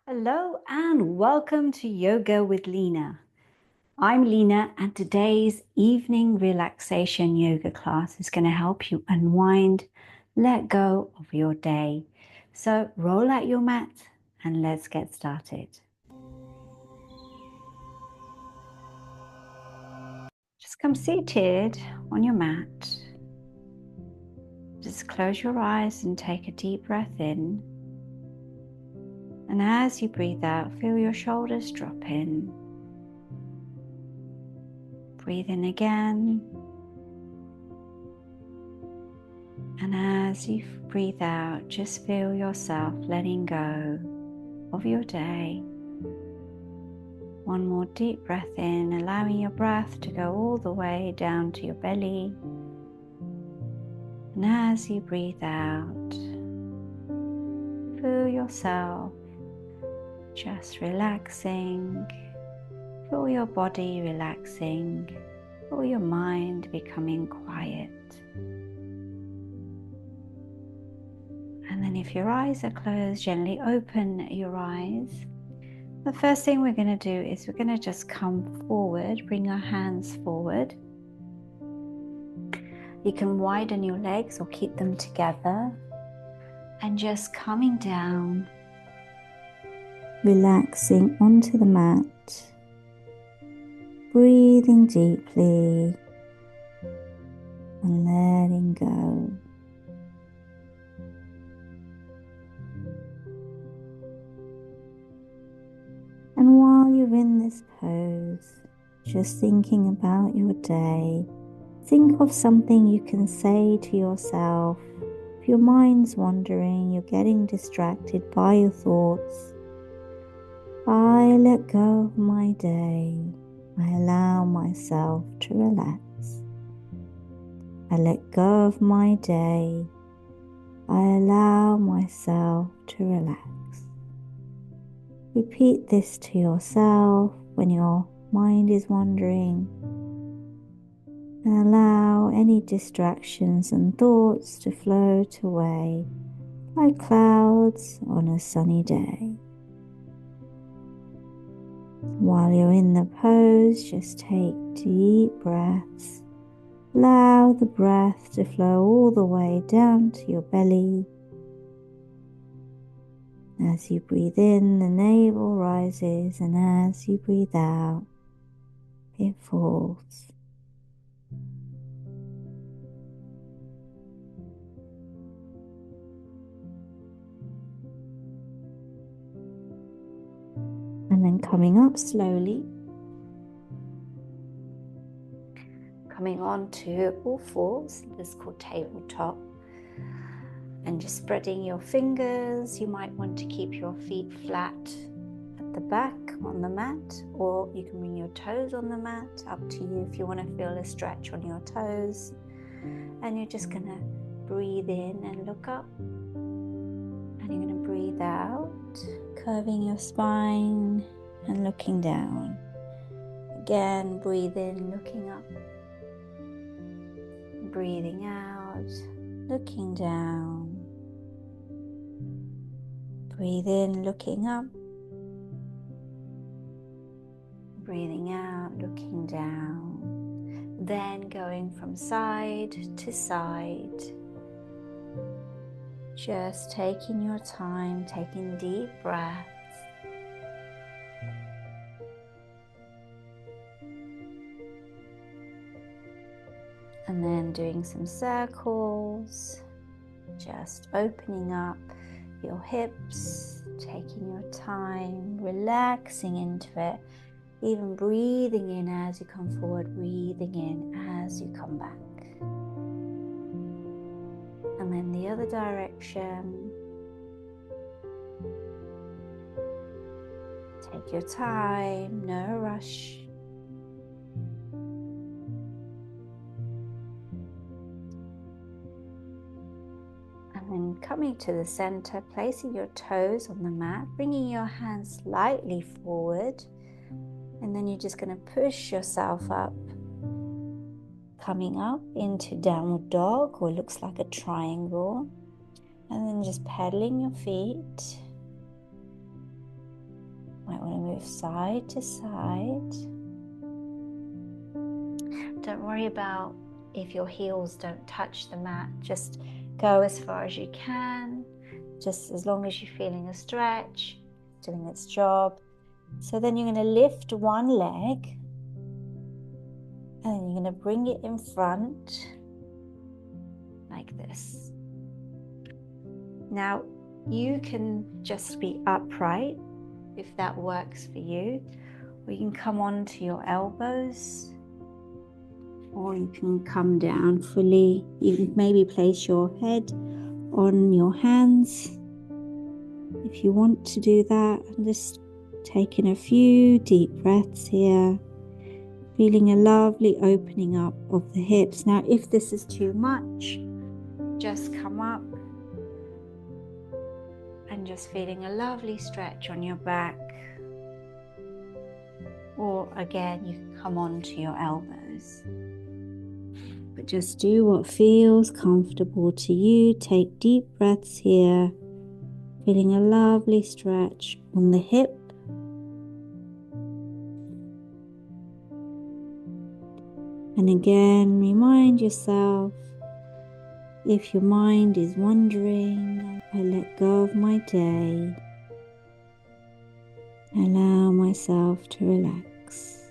Hello and welcome to Yoga with Lina. I'm Lina and today's evening relaxation yoga class is going to help you unwind, let go of your day. So roll out your mat and let's get started. Just come seated on your mat. Just close your eyes and take a deep breath in. And as you breathe out, feel your shoulders drop in. Breathe in again. And as you breathe out, just feel yourself letting go of your day. One more deep breath in, allowing your breath to go all the way down to your belly. And as you breathe out, feel yourself just relaxing. Feel your body relaxing. Feel your mind becoming quiet. And then if your eyes are closed, gently open your eyes. The first thing we're going to do is we're going to just come forward, bring our hands forward. You can widen your legs or keep them together. And just coming down, relaxing onto the mat, breathing deeply and letting go. And while you're in this pose, just thinking about your day, think of something you can say to yourself. If your mind's wandering, you're getting distracted by your thoughts. I let go of my day. I allow myself to relax. I let go of my day. I allow myself to relax. Repeat this to yourself when your mind is wandering, and allow any distractions and thoughts to float away like clouds on a sunny day. While you're in the pose, just take deep breaths. Allow the breath to flow all the way down to your belly. As you breathe in, the navel rises, and as you breathe out, it falls. And then coming up slowly, coming on to all fours, this is called tabletop. And just spreading your fingers. You might want to keep your feet flat at the back on the mat, or you can bring your toes on the mat, up to you if you want to feel a stretch on your toes. And you're just going to breathe in and look up, and you're going to breathe out, curving your spine and looking down. Again, breathe in, looking up, breathing out, looking down. Breathe in, looking up. Breathing out, looking down. Then going from side to side. Just taking your time, taking deep breaths. And then doing some circles. Just opening up your hips, taking your time, relaxing into it, even breathing in as you come forward, breathing in as you come back. And then the other direction. Take your time, no rush. And then coming to the center, placing your toes on the mat, bringing your hands slightly forward. And then you're just going to push yourself up, coming up into downward dog, or looks like a triangle. And then just pedaling your feet. move side to side. Don't worry about if your heels don't touch the mat. Just go as far as you can. Just as long as you're feeling a stretch, doing its job. So then you're going to lift one leg and you're going to bring it in front like this. Now you can just be upright if that works for you, or you can come onto your elbows, or you can come down fully. You can maybe place your head on your hands if you want to do that. And just taking a few deep breaths here, feeling a lovely opening up of the hips. Now if this is too much, just come up and just feeling a lovely stretch on your back. Or again, you can come onto your elbows. But just do what feels comfortable to you. Take deep breaths here, feeling a lovely stretch on the hip. And again, remind yourself, if your mind is wandering, I let go of my day. Allow myself to relax.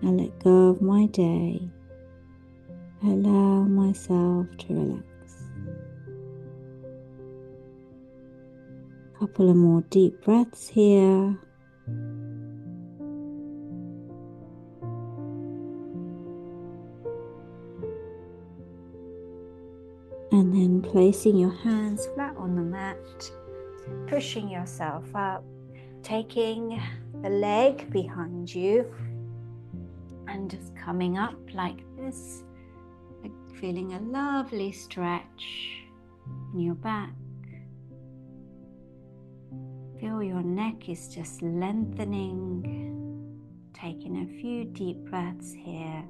I let go of my day. Allow myself to relax. A couple of more deep breaths here. And then placing your hands flat on the mat, pushing yourself up, taking the leg behind you and just coming up like this, like feeling a lovely stretch in your back. Feel your neck is just lengthening, taking a few deep breaths here.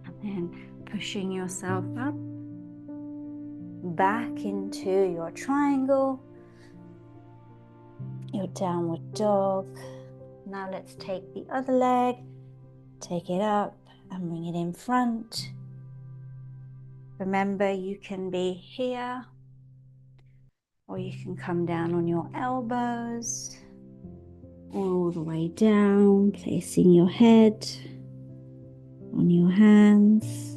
And then pushing yourself up, back into your triangle, your downward dog. Now let's take the other leg, take it up and bring it in front. Remember, you can be here or you can come down on your elbows or all the way down, placing your head on your hands,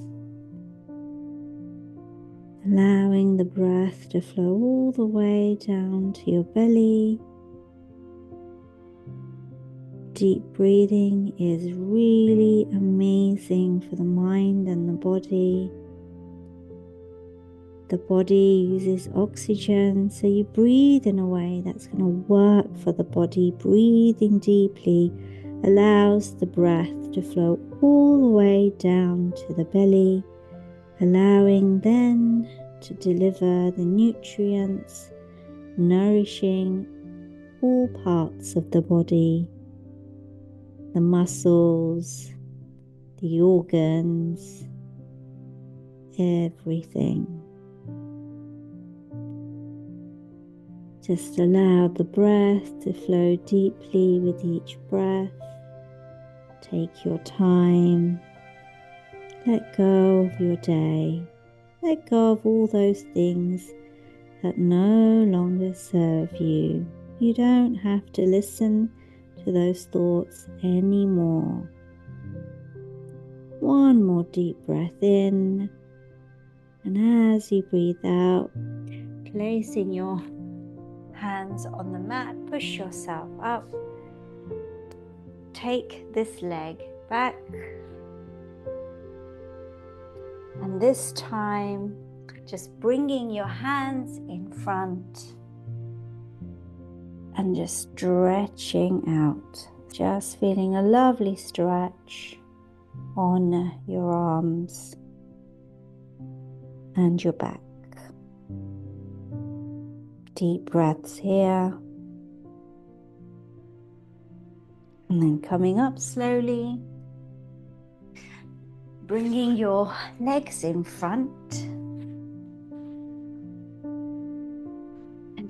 allowing the breath to flow all the way down to your belly. Deep breathing is really amazing for the mind and the body. The body uses oxygen, so you breathe in a way that's going to work for the body. Breathing deeply allows the breath to flow all the way down to the belly, allowing then to deliver the nutrients, nourishing all parts of the body, the muscles, the organs, everything. Just allow the breath to flow deeply with each breath. Take your time. Let go of your day. Let go of all those things that no longer serve you. You don't have to listen to those thoughts anymore. One more deep breath in. And as you breathe out, placing your hands on the mat, push yourself up. Take this leg back. And this time, just bringing your hands in front and just stretching out. Just feeling a lovely stretch on your arms and your back. Deep breaths here. And then coming up slowly, bringing your legs in front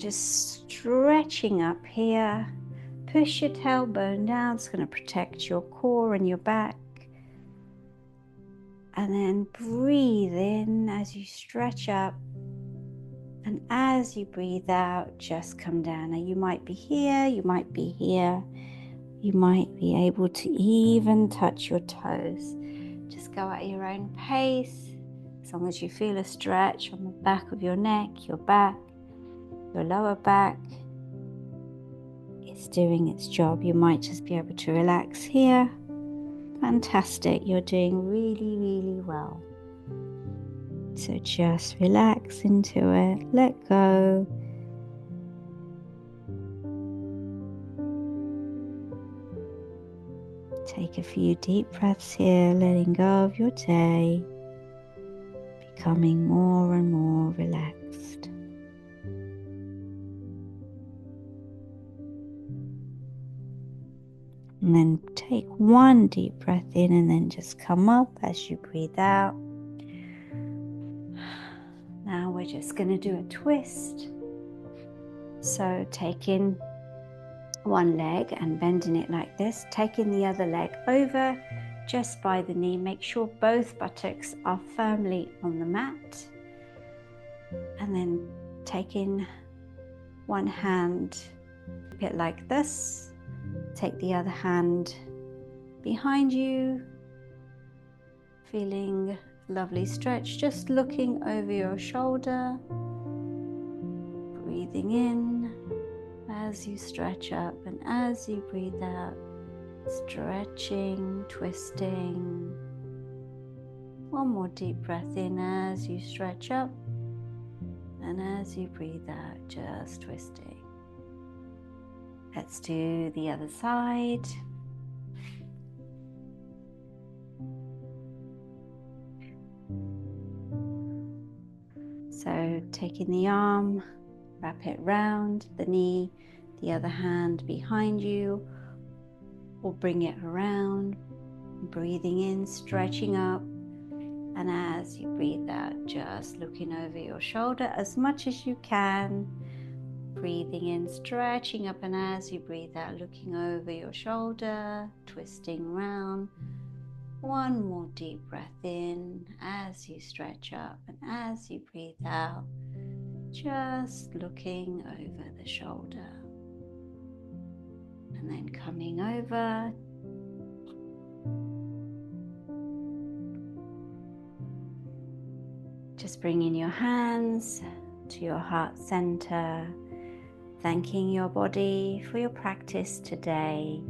just stretching up here. Push your tailbone down. It's going to protect your core and your back. And then breathe in as you stretch up. And as you breathe out, just come down. Now you might be here, you might be here. You might be able to even touch your toes. Just go at your own pace. As long as you feel a stretch on the back of your neck, your back, your lower back, it's doing its job. You might just be able to relax here. Fantastic. You're doing really, really well. So just relax into it. Let go. Take a few deep breaths here, letting go of your day, becoming more and more relaxed. And then take one deep breath in and then just come up as you breathe out. Now we're just going to do a twist. So taking one leg and bending it like this, taking the other leg over just by the knee. Make sure both buttocks are firmly on the mat. And then taking one hand, keep it like this. Take the other hand behind you, feeling lovely stretch, just looking over your shoulder, breathing in as you stretch up and as you breathe out, stretching, twisting. One more deep breath in as you stretch up and as you breathe out, just twisting. Let's do the other side. So taking the arm, wrap it round the knee, the other hand behind you, or bring it around, breathing in, stretching up, and as you breathe out, just looking over your shoulder as much as you can, breathing in, stretching up, and as you breathe out, looking over your shoulder, twisting round. One more deep breath in as you stretch up, and as you breathe out, just looking over the shoulder. And then coming over. Just bringing your hands to your heart center, thanking your body for your practice today.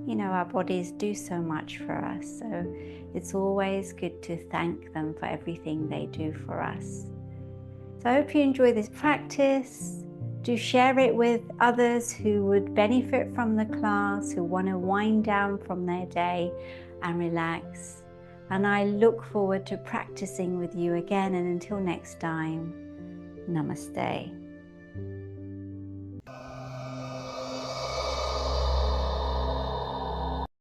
You know, our bodies do so much for us, so it's always good to thank them for everything they do for us. So I hope you enjoy this practice. Do share it with others who would benefit from the class, who want to wind down from their day and relax. And I look forward to practicing with you again, and until next time, namaste.